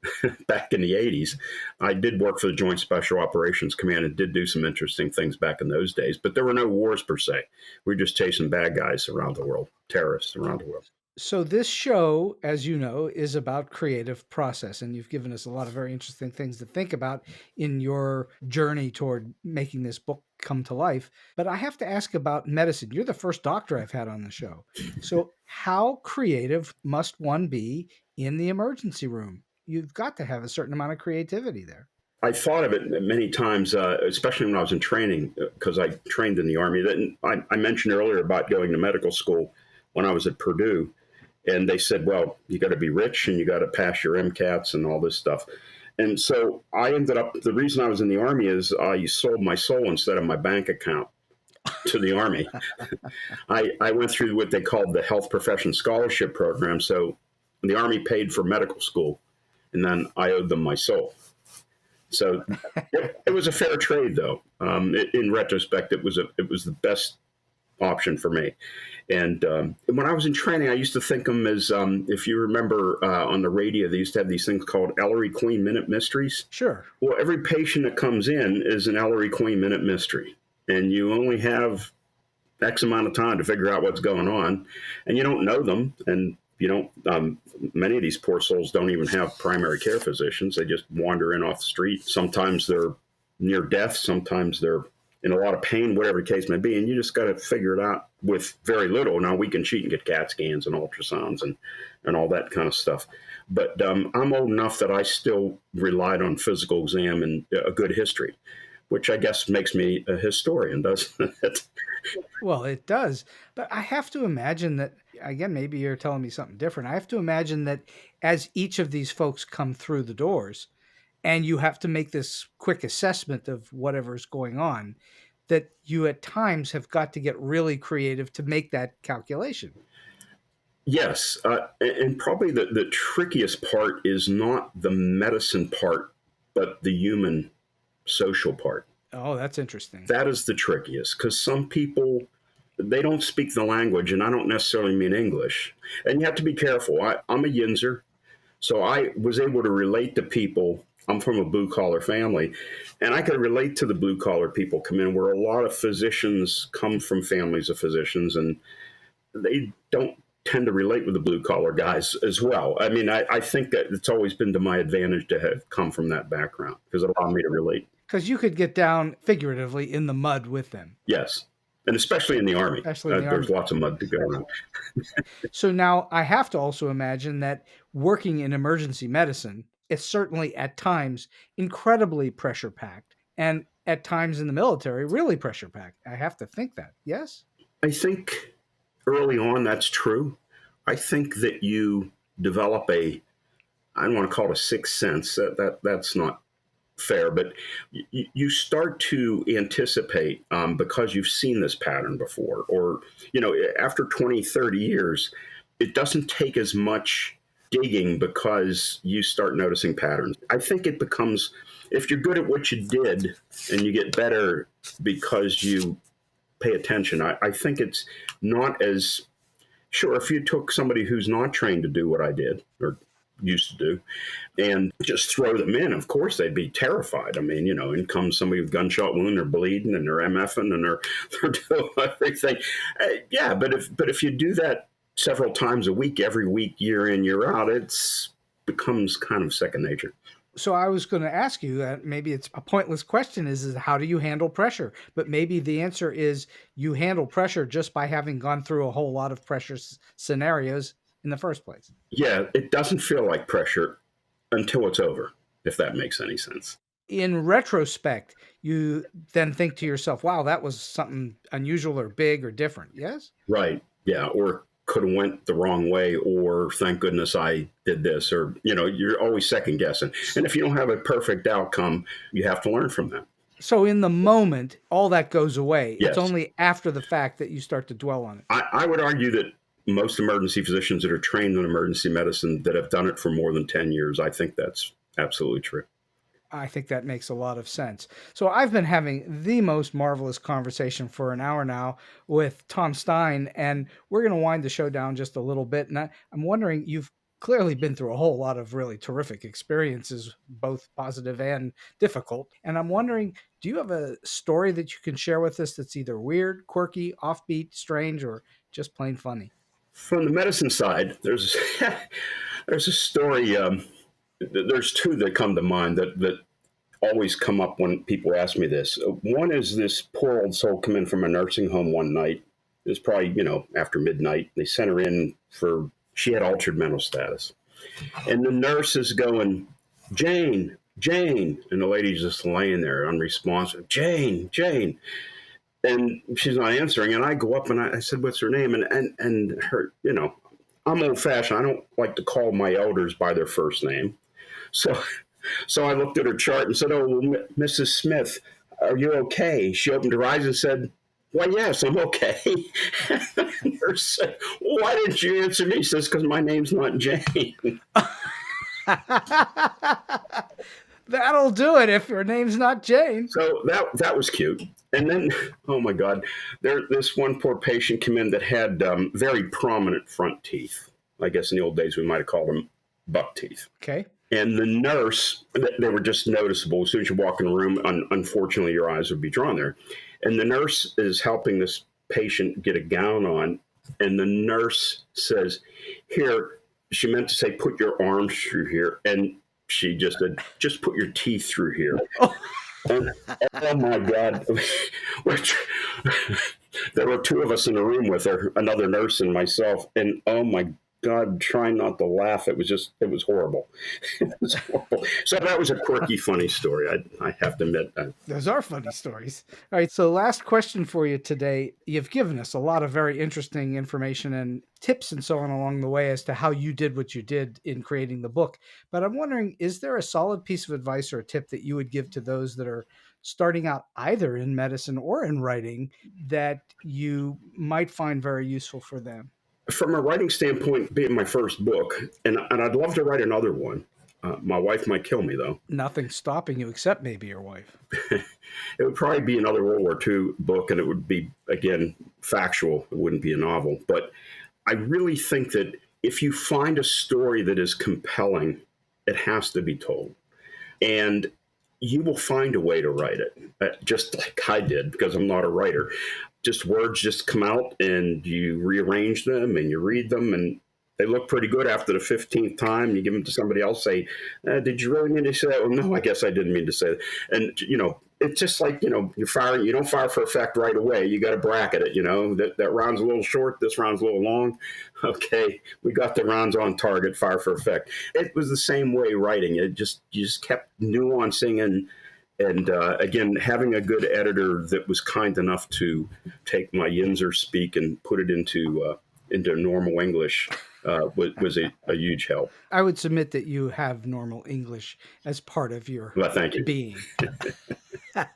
back in the 80s, I did work for the Joint Special Operations Command and did do some interesting things back in those days. But there were no wars per se. We were just chasing bad guys around the world, terrorists around the world. So this show, as you know, is about creative process, and you've given us a lot of very interesting things to think about in your journey toward making this book come to life. But I have to ask about medicine. You're the first doctor I've had on the show. So how creative must one be in the emergency room? You've got to have a certain amount of creativity there. I thought of it many times, especially when I was in training, because I trained in the Army. I mentioned earlier about going to medical school when I was at Purdue. And they said, well, you got to be rich and you got to pass your MCATs and all this stuff. And so I ended up, the reason I was in the Army is I sold my soul instead of my bank account to the Army. I went through what they called the Health Profession Scholarship Program. So the Army paid for medical school, and then I owed them my soul. So it was a fair trade, though. In retrospect, it was the best option for me. And when I was in training, I used to think them as, if you remember on the radio, they used to have these things called Ellery Queen Minute Mysteries. Sure. Well, every patient that comes in is an Ellery Queen Minute Mystery. And you only have X amount of time to figure out what's going on. And you don't know them. And you don't, many of these poor souls don't even have primary care physicians. They just wander in off the street. Sometimes they're near death. Sometimes they're in a lot of pain, whatever the case may be, and you just got to figure it out with very little. Now, we can cheat and get CAT scans and ultrasounds and all that kind of stuff. But I'm old enough that I still relied on physical exam and a good history, which I guess makes me a historian, doesn't it? Well, it does. But I have to imagine that, again, maybe you're telling me something different. I have to imagine that as each of these folks come through the doors, and you have to make this quick assessment of whatever's going on, that you at times have got to get really creative to make that calculation. Yes. And probably the trickiest part is not the medicine part, but the human social part. Oh, that's interesting. That is the trickiest, because some people, they don't speak the language, and I don't necessarily mean English. And you have to be careful. I'm a Yinzer, so I was able to relate to people. I'm from a blue collar family, and I could relate to the blue collar people come in, where a lot of physicians come from families of physicians, and they don't tend to relate with the blue collar guys as well. I mean, I think that it's always been to my advantage to have come from that background, because it allowed me to relate. Because you could get down figuratively in the mud with them. Yes. And especially in the Army. There's lots of mud to go around. So now I have to also imagine that working in emergency medicine is certainly at times incredibly pressure packed, and at times in the military, really pressure packed. I have to think that. Yes? I think early on that's true. I think that you develop I don't want to call it a sixth sense. That's not fair, but you start to anticipate because you've seen this pattern before, or, after 20, 30 years, it doesn't take as much digging because you start noticing patterns. I think it becomes, if you're good at what you did and you get better because you pay attention, I think it's not as sure. If you took somebody who's not trained to do what I did or used to do and just throw them in, of course they'd be terrified. I mean, in comes somebody with gunshot wound, they're bleeding and they're MFing and they're doing everything. Yeah, but if you do that several times a week, every week, year in, year out, it's becomes kind of second nature. So I was going to ask you that, maybe it's a pointless question, is how do you handle pressure? But maybe the answer is you handle pressure just by having gone through a whole lot of pressure scenarios in the first place. Yeah, it doesn't feel like pressure until it's over, if that makes any sense. In retrospect, you then think to yourself, wow, that was something unusual or big or different. Yes? Right. Yeah. Or could have went the wrong way, or thank goodness I did this, or, you're always second guessing. And if you don't have a perfect outcome, you have to learn from that. So in the moment, all that goes away. Yes. It's only after the fact that you start to dwell on it. I would argue that most emergency physicians that are trained in emergency medicine that have done it for more than 10 years, I think that's absolutely true. I think that makes a lot of sense. So I've been having the most marvelous conversation for an hour now with Tom Stein, and we're going to wind the show down just a little bit. And I'm wondering, you've clearly been through a whole lot of really terrific experiences, both positive and difficult. And I'm wondering, do you have a story that you can share with us that's either weird, quirky, offbeat, strange, or just plain funny? From the medicine side, there's a story. There's two that come to mind that always come up when people ask me this. One is this poor old soul come in from a nursing home one night. It was probably, after midnight. They sent her in she had altered mental status. And the nurse is going, Jane, Jane. And the lady's just laying there unresponsive. Jane, Jane. And she's not answering. And I go up and I said, what's her name? And her, I'm old fashioned. I don't like to call my elders by their first name. So I looked at her chart and said, oh, well, Mrs. Smith, are you okay? She opened her eyes and said, why, yes, I'm okay. The nurse said, why didn't you answer me? She says, because my name's not Jane. That'll do it if your name's not Jane. So that was cute. And then, oh my God, this one poor patient came in that had very prominent front teeth. I guess in the old days we might have called them buck teeth. Okay. And the nurse, they were just noticeable. As soon as you walk in the room, unfortunately, your eyes would be drawn there. And the nurse is helping this patient get a gown on. And the nurse says, here, she meant to say, put your arms through here. And she just said, just put your teeth through here. And, oh my God. There were two of us in the room with her, another nurse and myself. And oh my God, trying not to laugh. It was horrible. It was horrible. So that was a quirky, funny story. I have to admit that. Those are funny stories. All right. So last question for you today. You've given us a lot of very interesting information and tips and so on along the way as to how you did what you did in creating the book. But I'm wondering, is there a solid piece of advice or a tip that you would give to those that are starting out either in medicine or in writing that you might find very useful for them? From a writing standpoint, being my first book, and I'd love to write another one, My wife might kill me, though. Nothing's stopping you except maybe your wife. It would probably be another World War II book, and it would be, again, factual. It wouldn't be a novel. But I really think that if you find a story that is compelling, it has to be told. And you will find a way to write it, just like I did, because I'm not a writer. Just words just come out, and you rearrange them, and you read them, and they look pretty good after the 15th time. You give them to somebody else, say, did you really mean to say that? Well, no, I guess I didn't mean to say that. And, it's just like, you're firing, you don't fire for effect right away. You got to bracket it, that round's a little short, this round's a little long. Okay, we got the rounds on target, fire for effect. It was the same way writing. You just kept nuancing and again, having a good editor that was kind enough to take my Yinzer speak and put it into normal English was a huge help. I would submit that you have normal English as part of your thank you. being.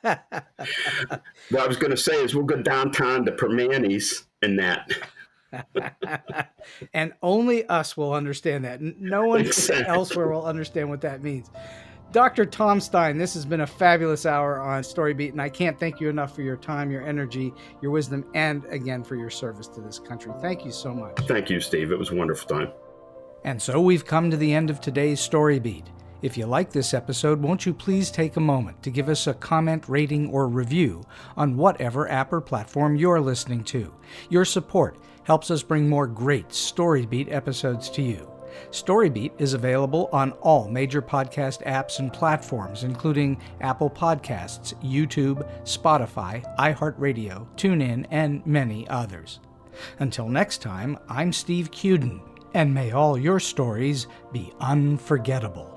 What I was going to say is we'll go downtown to Permanis and that. And only us will understand that. No one elsewhere will understand what that means. Dr. Tom Stein, this has been a fabulous hour on StoryBeat, and I can't thank you enough for your time, your energy, your wisdom, and again for your service to this country. Thank you so much. Thank you, Steve. It was a wonderful time. And so we've come to the end of today's StoryBeat. If you like this episode, won't you please take a moment to give us a comment, rating, or review on whatever app or platform you're listening to. Your support helps us bring more great StoryBeat episodes to you. StoryBeat is available on all major podcast apps and platforms, including Apple Podcasts, YouTube, Spotify, iHeartRadio, TuneIn, and many others. Until next time, I'm Steve Cuden, and may all your stories be unforgettable.